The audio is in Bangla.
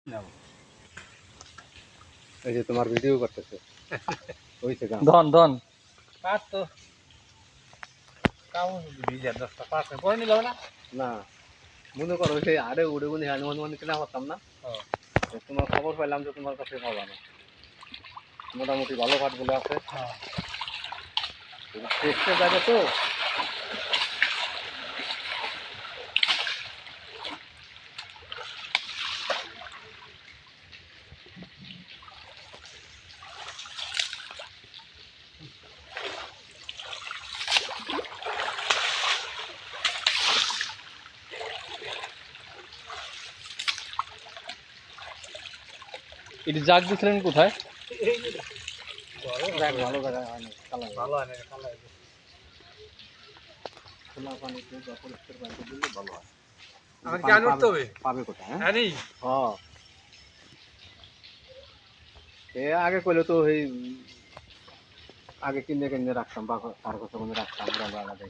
নাও এই যে তোমার ভিডিও করতেছে হইছে গান ধন ধন পাঁচ তো কাউ ভিজে 10টা পাঁচ পরে নিল না না মনে করো সেই আরে উড়ে উনি হনুমান কিনা করতাম না তো তোমার খবর পাইলাম যে তোমার কাছে পাবা না মোটামুটি ভালো কাঠ বলে আছে টেস্টের জায়গা তো এটি জাগ দিছিলেন কোথায়? ভালো জায়গায় হয় না কালার ভালো হয় না কালাই খোলা পানিতে বা পরিষ্কার পানিতে দিলে ভালো হয় আমার কি আনতে হবে পাবে কোথায় হ্যাঁ আনি হ্যাঁ এ আগে কইলে তো এই আগে কিনে কিনে রাখতাম বা কার কাছে রাখতাম ওরা আলাদা